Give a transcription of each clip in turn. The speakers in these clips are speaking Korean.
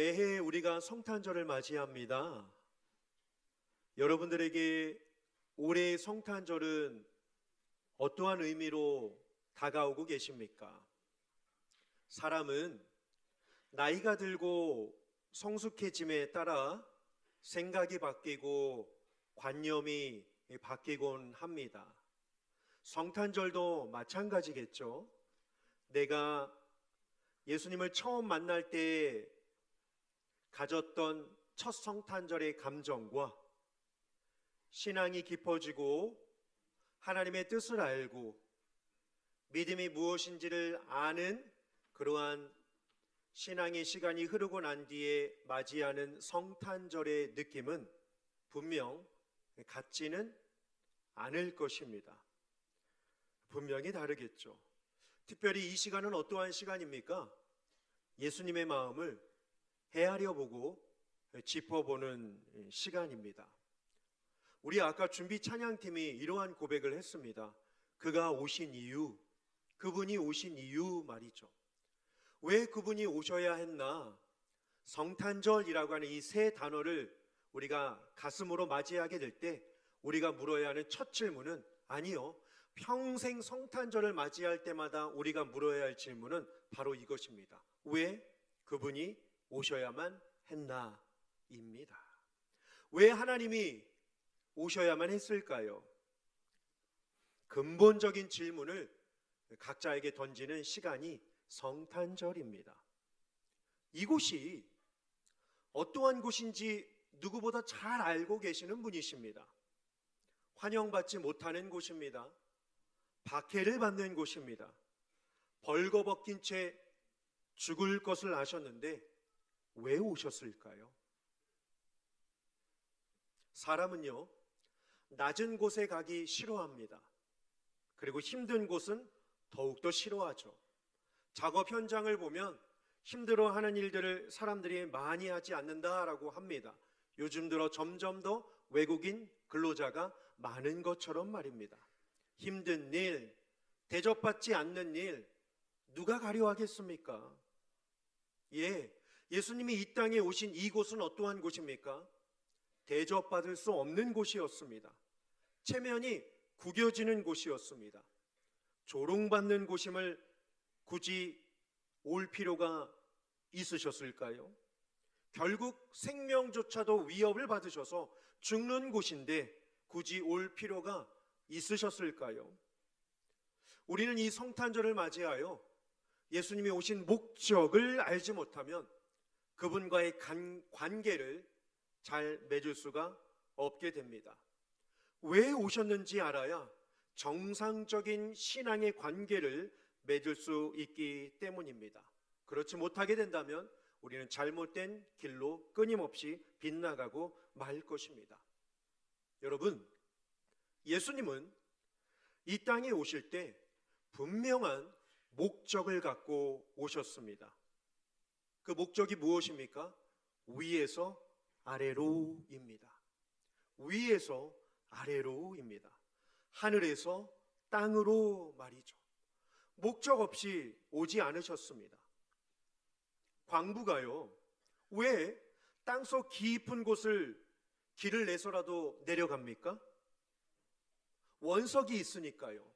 매해 우리가 성탄절을 맞이합니다. 여러분들에게 올해의 성탄절은 어떠한 의미로 다가오고 계십니까? 사람은 나이가 들고 성숙해짐에 따라 생각이 바뀌고 관념이 바뀌곤 합니다. 성탄절도 마찬가지겠죠. 내가 예수님을 처음 만날 때 가졌던 첫 성탄절의 감정과 신앙이 깊어지고 하나님의 뜻을 알고 믿음이 무엇인지를 아는 그러한 신앙의 시간이 흐르고 난 뒤에 맞이하는 성탄절의 느낌은 분명 같지는 않을 것입니다. 분명히 다르겠죠. 특별히 이 시간은 어떠한 시간입니까? 예수님의 마음을 헤아려 보고 짚어보는 시간입니다. 우리 아까 준비 찬양팀이 이러한 고백을 했습니다. 그가 오신 이유, 그분이 오신 이유 말이죠. 왜 그분이 오셔야 했나? 성탄절이라고 하는 이 세 단어를 우리가 가슴으로 맞이하게 될 때 우리가 물어야 하는 첫 질문은 아니요, 평생 성탄절을 맞이할 때마다 우리가 물어야 할 질문은 바로 이것입니다. 왜 그분이 오셔야만 했나입니다. 왜 하나님이 오셔야만 했을까요? 근본적인 질문을 각자에게 던지는 시간이 성탄절입니다. 이곳이 어떠한 곳인지 누구보다 잘 알고 계시는 분이십니다. 환영받지 못하는 곳입니다. 박해를 받는 곳입니다. 벌거벗긴 채 죽을 것을 아셨는데 왜 오셨을까요? 사람은요, 낮은 곳에 가기 싫어합니다. 그리고 힘든 곳은 더욱더 싫어하죠. 작업 현장을 보면 힘들어하는 일들을 사람들이 많이 하지 않는다라고 합니다. 요즘 들어 점점 더 외국인 근로자가 많은 것처럼 말입니다. 힘든 일, 대접받지 않는 일, 누가 가려 하겠습니까? 예수님이 이 땅에 오신 이곳은 어떠한 곳입니까? 대접받을 수 없는 곳이었습니다. 체면이 구겨지는 곳이었습니다. 조롱받는 곳임을 굳이 올 필요가 있으셨을까요? 결국 생명조차도 위협을 받으셔서 죽는 곳인데 굳이 올 필요가 있으셨을까요? 우리는 이 성탄절을 맞이하여 예수님이 오신 목적을 알지 못하면 그분과의 관계를 잘 맺을 수가 없게 됩니다. 왜 오셨는지 알아야 정상적인 신앙의 관계를 맺을 수 있기 때문입니다. 그렇지 못하게 된다면 우리는 잘못된 길로 끊임없이 빗나가고 말 것입니다. 여러분, 예수님은 이 땅에 오실 때 분명한 목적을 갖고 오셨습니다. 그 목적이 무엇입니까? 위에서 아래로입니다. 위에서 아래로입니다. 하늘에서 땅으로 말이죠. 목적 없이 오지 않으셨습니다. 광부가요, 왜 땅속 깊은 곳을 길을 내서라도 내려갑니까? 원석이 있으니까요.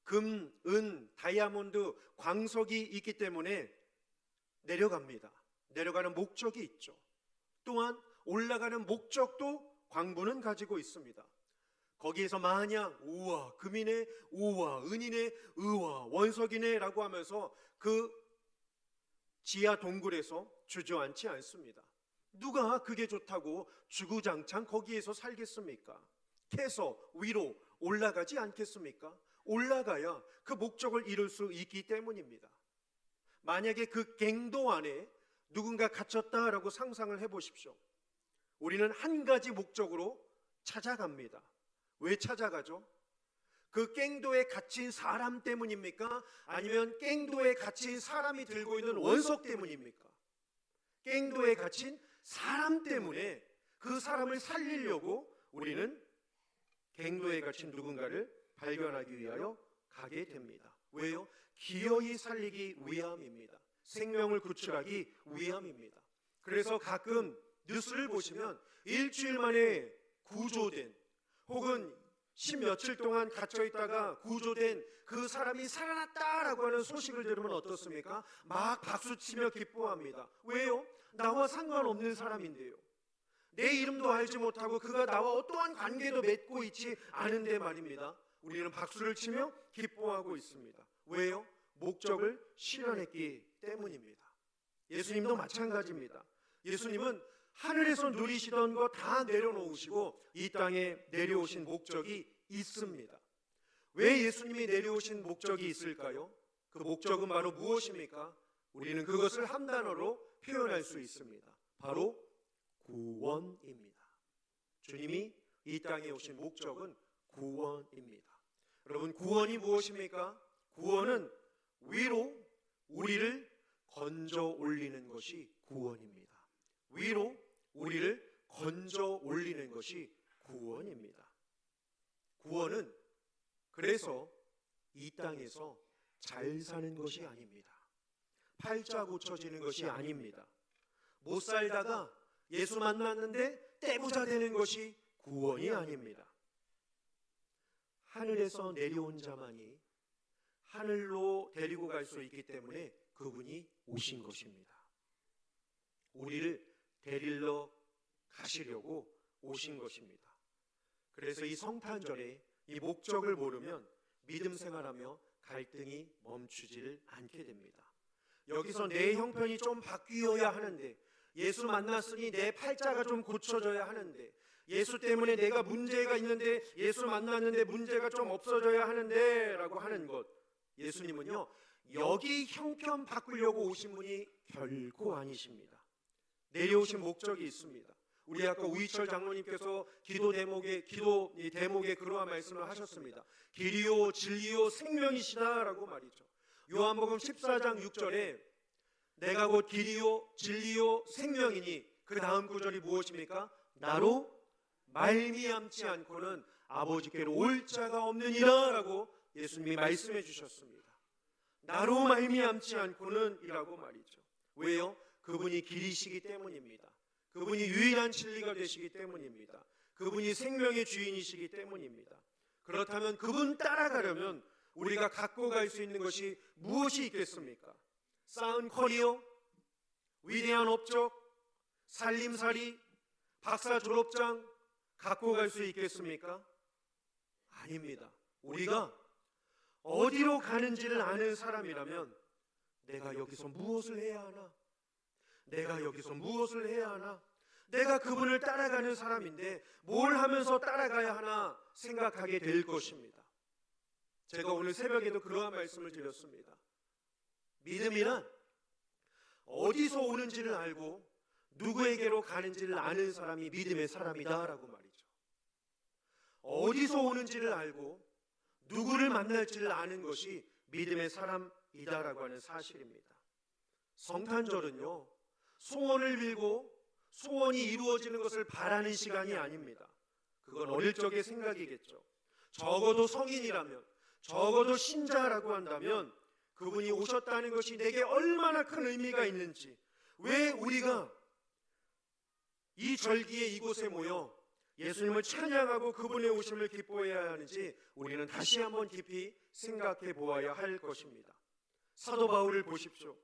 금, 은, 다이아몬드, 광석이 있기 때문에 내려갑니다. 내려가는 목적이 있죠. 또한 올라가는 목적도 광부는 가지고 있습니다. 거기에서 마냥 우와 금이네, 우와 은이네, 우와 원석이네 라고 하면서 그 지하 동굴에서 주저앉지 않습니다. 누가 그게 좋다고 주구장창 거기에서 살겠습니까? 캐서 위로 올라가지 않겠습니까? 올라가야 그 목적을 이룰 수 있기 때문입니다. 만약에 그 갱도 안에 누군가 갇혔다라고 상상을 해보십시오. 우리는 한 가지 목적으로 찾아갑니다. 왜 찾아가죠? 그 갱도에 갇힌 사람 때문입니까? 아니면 갱도에 갇힌 사람이 들고 있는 원석 때문입니까? 갱도에 갇힌 사람 때문에 그 사람을 살리려고 우리는 갱도에 갇힌 누군가를 발견하기 위하여 가게 됩니다. 왜요? 기어이 살리기 위함입니다. 생명을 구출하기 위함입니다. 그래서 가끔 뉴스를 보시면 일주일 만에 구조된 혹은 10며칠 동안 갇혀있다가 구조된 그 사람이 살아났다라고 하는 소식을 들으면 어떻습니까? 막 박수치며 기뻐합니다. 왜요? 나와 상관없는 사람인데요. 내 이름도 알지 못하고 그가 나와 어떠한 관계도 맺고 있지 않은데 말입니다. 우리는 박수를 치며 기뻐하고 있습니다. 왜요? 목적을 실현했기 때문입니다. 예수님도 마찬가지입니다. 예수님은 하늘에서 누리시던 거 다 내려놓으시고 이 땅에 내려오신 목적이 있습니다. 왜 예수님이 내려오신 목적이 있을까요? 그 목적은 바로 무엇입니까? 우리는 그것을 한 단어로 표현할 수 있습니다. 바로 구원입니다. 주님이 이 땅에 오신 목적은 구원입니다. 여러분, 구원이 무엇입니까? 구원은 위로 우리를 건져 올리는 것이 구원입니다. 위로 우리를 건져 올리는 것이 구원입니다. 구원은 그래서 이 땅에서 잘 사는 것이 아닙니다. 팔자 고쳐지는 것이 아닙니다. 못 살다가 예수 만났는데 떼부자 되는 것이 구원이 아닙니다. 하늘에서 내려온 자만이 하늘로 데리고 갈 수 있기 때문에 그분이 오신 것입니다. 우리를 데리러 가시려고 오신 것입니다. 그래서 이 성탄절에 이 목적을 모르면 믿음 생활하며 갈등이 멈추지를 않게 됩니다. 여기서 내 형편이 좀 바뀌어야 하는데, 예수 만났으니 내 팔자가 좀 고쳐져야 하는데, 예수 때문에 내가 문제가 있는데 예수 만났는데 문제가 좀 없어져야 하는데 라고 하는 것, 예수님은요 여기 형편 바꾸려고 오신 분이 결코 아니십니다. 내려오신 목적이 있습니다. 우리 아까 우희철 장로님께서 기도 대목에 그러한 말씀을 하셨습니다. 길이요 진리요 생명이시다라고 말이죠. 요한복음 14장 6절에 내가 곧 길이요 진리요 생명이니, 그 다음 구절이 무엇입니까? 나로 말미암지 않고는 아버지께로 올 자가 없느니라 라고 예수님이 말씀해 주셨습니다. 나로 말미암지 않고는 이라고 말이죠. 왜요? 그분이 길이시기 때문입니다. 그분이 유일한 진리가 되시기 때문입니다. 그분이 생명의 주인이시기 때문입니다. 그렇다면 그분 따라가려면 우리가 갖고 갈 수 있는 것이 무엇이 있겠습니까? 쌓은 커리어, 위대한 업적, 살림살이, 박사 졸업장 갖고 갈 수 있겠습니까? 아닙니다. 우리가 어디로 가는지를 아는 사람이라면 내가 여기서 무엇을 해야 하나? 내가 여기서 무엇을 해야 하나? 내가 그분을 따라가는 사람인데 뭘 하면서 따라가야 하나 생각하게 될 것입니다. 제가 오늘 새벽에도 그러한 말씀을 드렸습니다. 믿음이란 어디서 오는지를 알고 누구에게로 가는지를 아는 사람이 믿음의 사람이다라고 말이죠. 어디서 오는지를 알고 누구를 만날지를 아는 것이 믿음의 사람이다라고 하는 사실입니다. 성탄절은요 소원을 빌고 소원이 이루어지는 것을 바라는 시간이 아닙니다. 그건 어릴 적의 생각이겠죠. 적어도 성인이라면, 적어도 신자라고 한다면 그분이 오셨다는 것이 내게 얼마나 큰 의미가 있는지, 왜 우리가 이 절기에 이곳에 모여 예수님을 찬양하고 그분의 오심을 기뻐해야 하는지 우리는 다시 한번 깊이 생각해 보아야 할 것입니다. 사도 바울을 보십시오.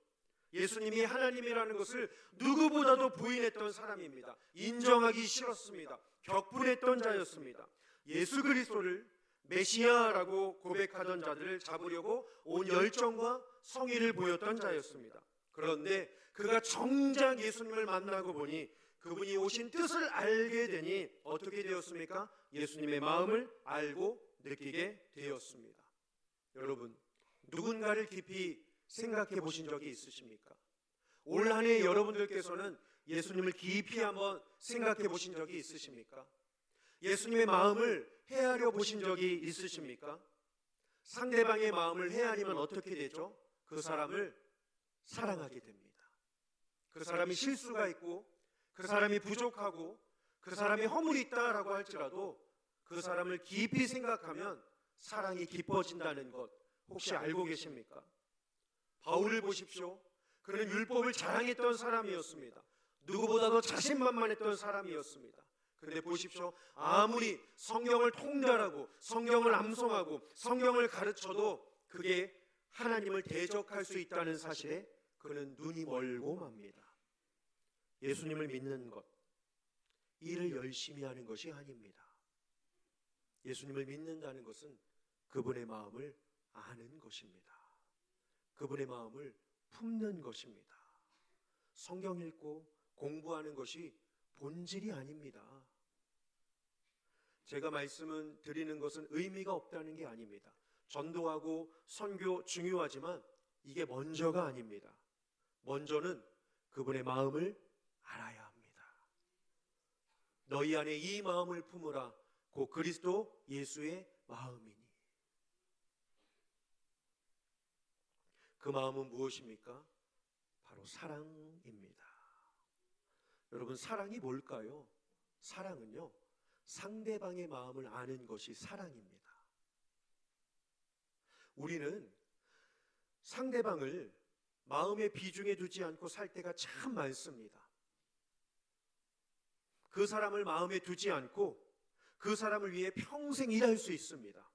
예수님이 하나님이라는 것을 누구보다도 부인했던 사람입니다. 인정하기 싫었습니다. 격분했던 자였습니다. 예수 그리스도를 메시아라고 고백하던 자들을 잡으려고 온 열정과 성의를 보였던 자였습니다. 그런데 그가 정작 예수님을 만나고 보니 그분이 오신 뜻을 알게 되니 어떻게 되었습니까? 예수님의 마음을 알고 느끼게 되었습니다. 여러분, 누군가를 깊이 생각해 보신 적이 있으십니까? 올 한 해 여러분들께서는 예수님을 깊이 한번 생각해 보신 적이 있으십니까? 예수님의 마음을 헤아려 보신 적이 있으십니까? 상대방의 마음을 헤아리면 어떻게 되죠? 그 사람을 사랑하게 됩니다. 그 사람이 실수가 있고, 그 사람이 부족하고, 그 사람이 허물이 있다라고 할지라도 그 사람을 깊이 생각하면 사랑이 깊어진다는 것 혹시 알고 계십니까? 바울을 보십시오. 그는 율법을 자랑했던 사람이었습니다. 누구보다도 자신만만했던 사람이었습니다. 그런데 보십시오. 아무리 성경을 통달하고 성경을 암송하고 성경을 가르쳐도 그게 하나님을 대적할 수 있다는 사실에 그는 눈이 멀고 맙니다. 예수님을 믿는 것, 일을 열심히 하는 것이 아닙니다. 예수님을 믿는다는 것은 그분의 마음을 아는 것입니다. 그분의 마음을 품는 것입니다. 성경 읽고 공부하는 것이 본질이 아닙니다. 제가 말씀을 드리는 것은 의미가 없다는 게 아닙니다. 전도하고 선교 중요하지만 이게 먼저가 아닙니다. 먼저는 그분의 마음을 알아야 합니다. 너희 안에 이 마음을 품으라. 곧 그리스도 예수의 마음이니. 그 마음은 무엇입니까? 바로 사랑입니다. 여러분, 사랑이 뭘까요? 사랑은요, 상대방의 마음을 아는 것이 사랑입니다. 우리는 상대방을 마음에 비중에 두지 않고 살 때가 참 많습니다. 그 사람을 마음에 두지 않고 그 사람을 위해 평생 일할 수 있습니다.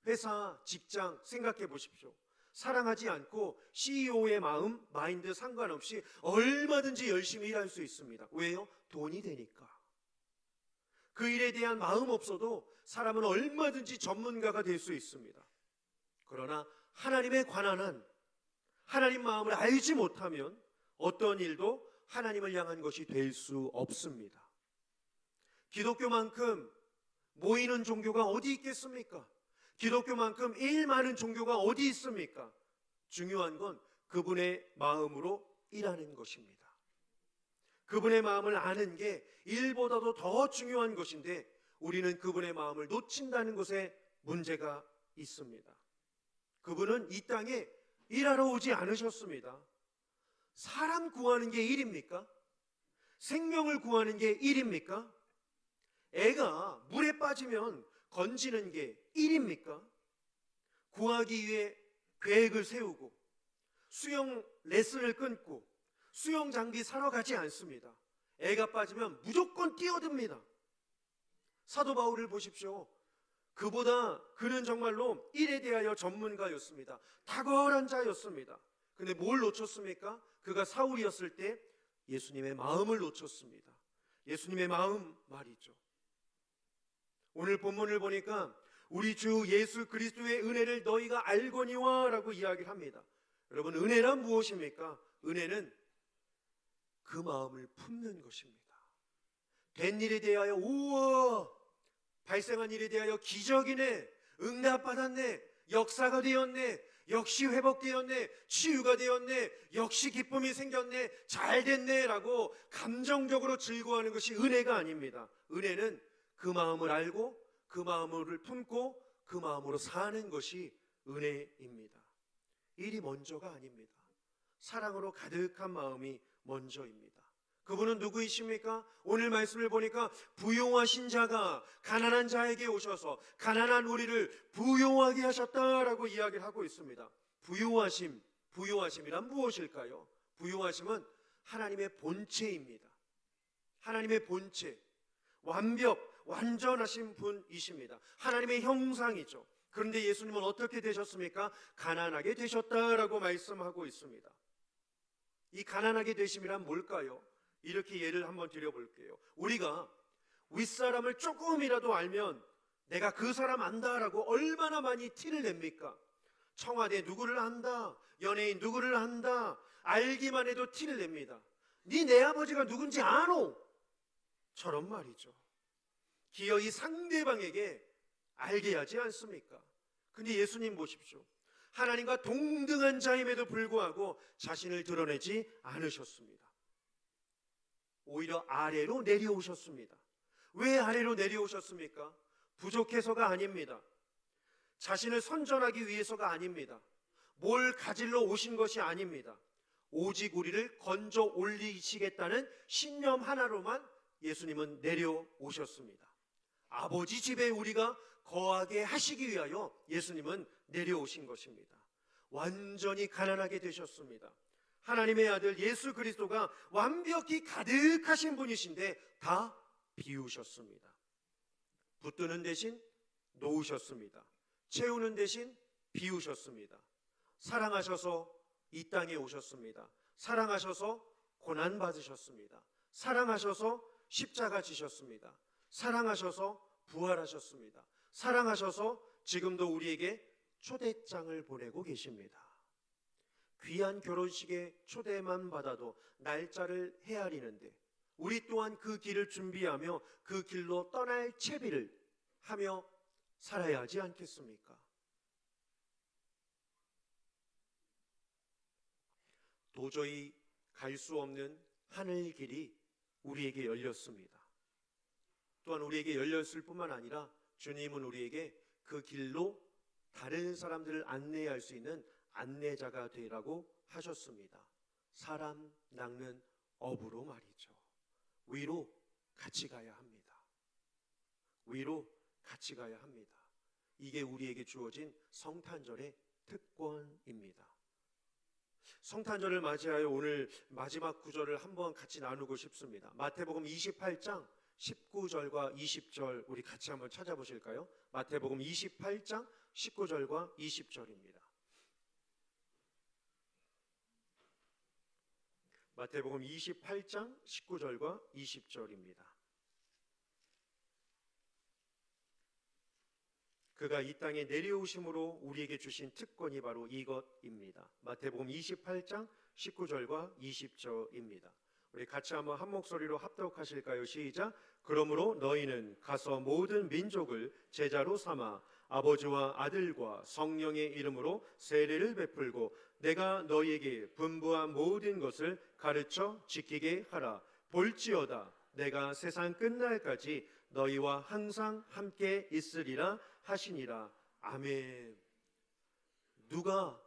회사, 직장 생각해 보십시오. 사랑하지 않고 CEO의 마음, 마인드 상관없이 얼마든지 열심히 일할 수 있습니다. 왜요? 돈이 되니까. 그 일에 대한 마음 없어도 사람은 얼마든지 전문가가 될 수 있습니다. 그러나 하나님에 관한 한, 하나님 마음을 알지 못하면 어떤 일도 하나님을 향한 것이 될 수 없습니다. 기독교만큼 모이는 종교가 어디 있겠습니까? 기독교만큼 일 많은 종교가 어디 있습니까? 중요한 건 그분의 마음으로 일하는 것입니다. 그분의 마음을 아는 게 일보다도 더 중요한 것인데 우리는 그분의 마음을 놓친다는 것에 문제가 있습니다. 그분은 이 땅에 일하러 오지 않으셨습니다. 사람 구하는 게 일입니까? 생명을 구하는 게 일입니까? 애가 물에 빠지면 건지는 게 일입니까? 구하기 위해 계획을 세우고 수영 레슨을 끊고 수영 장비 사러 가지 않습니다. 애가 빠지면 무조건 뛰어듭니다. 사도 바울을 보십시오. 그는 정말로 일에 대하여 전문가였습니다. 탁월한 자였습니다. 근데 뭘 놓쳤습니까? 그가 사울이었을 때 예수님의 마음을 놓쳤습니다. 예수님의 마음 말이죠. 오늘 본문을 보니까 우리 주 예수 그리스도의 은혜를 너희가 알거니와 라고 이야기를 합니다. 여러분, 은혜란 무엇입니까? 은혜는 그 마음을 품는 것입니다. 된 일에 대하여 우와, 발생한 일에 대하여 기적이네, 응답받았네, 역사가 되었네, 역시 회복되었네, 치유가 되었네, 역시 기쁨이 생겼네, 잘됐네 라고 감정적으로 즐거워하는 것이 은혜가 아닙니다. 은혜는 그 마음을 알고 그 마음을 품고 그 마음으로 사는 것이 은혜입니다. 일이 먼저가 아닙니다. 사랑으로 가득한 마음이 먼저입니다. 그분은 누구이십니까? 오늘 말씀을 보니까 부요하신 자가 가난한 자에게 오셔서 가난한 우리를 부요하게 하셨다라고 이야기를 하고 있습니다. 부요하심이란 무엇일까요? 부요하심은 하나님의 본체입니다. 하나님의 본체, 완전하신 분이십니다. 하나님의 형상이죠. 그런데 예수님은 어떻게 되셨습니까? 가난하게 되셨다라고 말씀하고 있습니다. 이 가난하게 되심이란 뭘까요? 이렇게 예를 한번 드려볼게요. 우리가 윗사람을 조금이라도 알면 내가 그 사람 안다라고 얼마나 많이 티를 냅니까? 청와대 누구를 안다, 연예인 누구를 안다, 알기만 해도 티를 냅니다. 네 아버지가 누군지 아노? 저런 말이죠. 기어이 상대방에게 알게 하지 않습니까? 근데 예수님 보십시오. 하나님과 동등한 자임에도 불구하고 자신을 드러내지 않으셨습니다. 오히려 아래로 내려오셨습니다. 왜 아래로 내려오셨습니까? 부족해서가 아닙니다. 자신을 선전하기 위해서가 아닙니다. 뭘 가지러 오신 것이 아닙니다. 오직 우리를 건져 올리시겠다는 신념 하나로만 예수님은 내려오셨습니다. 아버지 집에 우리가 거하게 하시기 위하여 예수님은 내려오신 것입니다. 완전히 가난하게 되셨습니다. 하나님의 아들 예수 그리스도가 완벽히 가득하신 분이신데 다 비우셨습니다. 붙드는 대신 놓으셨습니다. 채우는 대신 비우셨습니다. 사랑하셔서 이 땅에 오셨습니다. 사랑하셔서 고난 받으셨습니다. 사랑하셔서 십자가 지셨습니다. 사랑하셔서 부활하셨습니다. 사랑하셔서 지금도 우리에게 초대장을 보내고 계십니다. 귀한 결혼식에 초대만 받아도 날짜를 헤아리는데 우리 또한 그 길을 준비하며 그 길로 떠날 채비를 하며 살아야 하지 않겠습니까? 도저히 갈 수 없는 하늘 길이 우리에게 열렸습니다. 또한 우리에게 열렸을 뿐만 아니라 주님은 우리에게 그 길로 다른 사람들을 안내할 수 있는 안내자가 되라고 하셨습니다. 사람 낚는 어부로 말이죠. 위로 같이 가야 합니다. 위로 같이 가야 합니다. 이게 우리에게 주어진 성탄절의 특권입니다. 성탄절을 맞이하여 오늘 마지막 구절을 한번 같이 나누고 싶습니다. 마태복음 28장 19절과 20절 우리 같이 한번 찾아보실까요? 마태복음 28장 19절과 20절입니다. 마태복음 28장 19절과 20절입니다. 그가 이 땅에 내려오심으로 우리에게 주신 특권이 바로 이것입니다. 마태복음 28장 19절과 20절입니다. 우리 같이 한번 한 목소리로 합독하실까요? 시작. 그러므로 너희는 가서 모든 민족을 제자로 삼아 아버지와 아들과 성령의 이름으로 세례를 베풀고 내가 너희에게 분부한 모든 것을 가르쳐 지키게 하라. 볼지어다 내가 세상 끝날까지 너희와 항상 함께 있으리라 하시니라. 아멘. 누가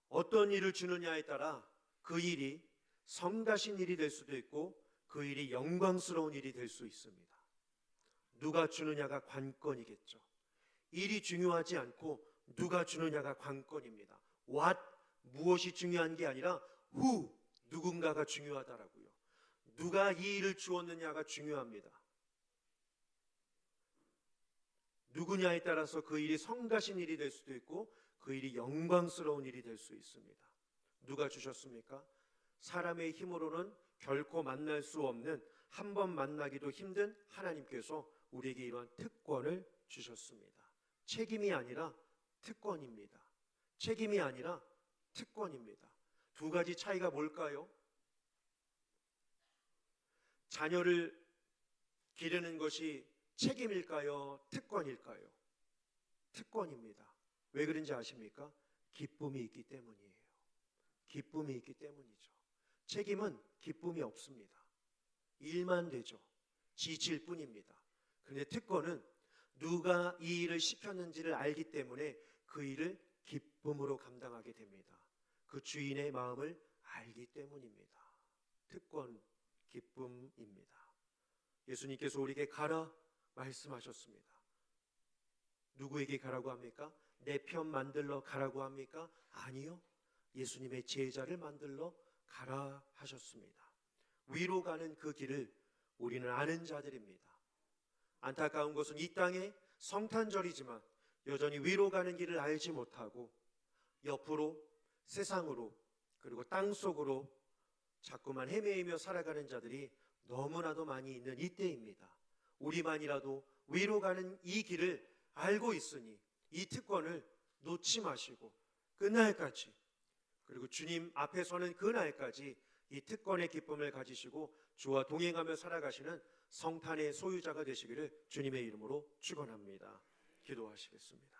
어떤 일을 주느냐에 따라 그 일이 성가신 일이 될 수도 있고 그 일이 영광스러운 일이 될 수 있습니다. 누가 주느냐가 관건이겠죠. 일이 중요하지 않고 누가 주느냐가 관건입니다. what, 무엇이 중요한 게 아니라 who, 누군가가 중요하다라고요. 누가 이 일을 주었느냐가 중요합니다. 누구냐에 따라서 그 일이 성가신 일이 될 수도 있고 그 일이 영광스러운 일이 될 수 있습니다. 누가 주셨습니까? 사람의 힘으로는 결코 만날 수 없는, 한 번 만나기도 힘든 하나님께서 우리에게 이러한 특권을 주셨습니다. 책임이 아니라 특권입니다. 책임이 아니라 특권입니다. 두 가지 차이가 뭘까요? 자녀를 기르는 것이 책임일까요? 특권일까요? 특권입니다. 왜 그런지 아십니까? 기쁨이 있기 때문이에요. 기쁨이 있기 때문이죠. 책임은 기쁨이 없습니다. 일만 되죠. 지칠 뿐입니다. 그런데 특권은 누가 이 일을 시켰는지를 알기 때문에 그 일을 기쁨으로 감당하게 됩니다. 그 주인의 마음을 알기 때문입니다. 특권, 기쁨입니다. 예수님께서 우리에게 가라 말씀하셨습니다. 누구에게 가라고 합니까? 내 편 만들러 가라고 합니까? 아니요. 예수님의 제자를 만들러 가라 하셨습니다. 위로 가는 그 길을 우리는 아는 자들입니다. 안타까운 것은 이 땅에 성탄절이지만 여전히 위로 가는 길을 알지 못하고 옆으로, 세상으로, 그리고 땅속으로 자꾸만 헤매이며 살아가는 자들이 너무나도 많이 있는 이때입니다. 우리만이라도 위로 가는 이 길을 알고 있으니 이 특권을 놓지 마시고 그날까지, 그리고 주님 앞에 서는 그날까지 이 특권의 기쁨을 가지시고 주와 동행하며 살아가시는 성탄의 소유자가 되시기를 주님의 이름으로 축원합니다. 기도하시겠습니다.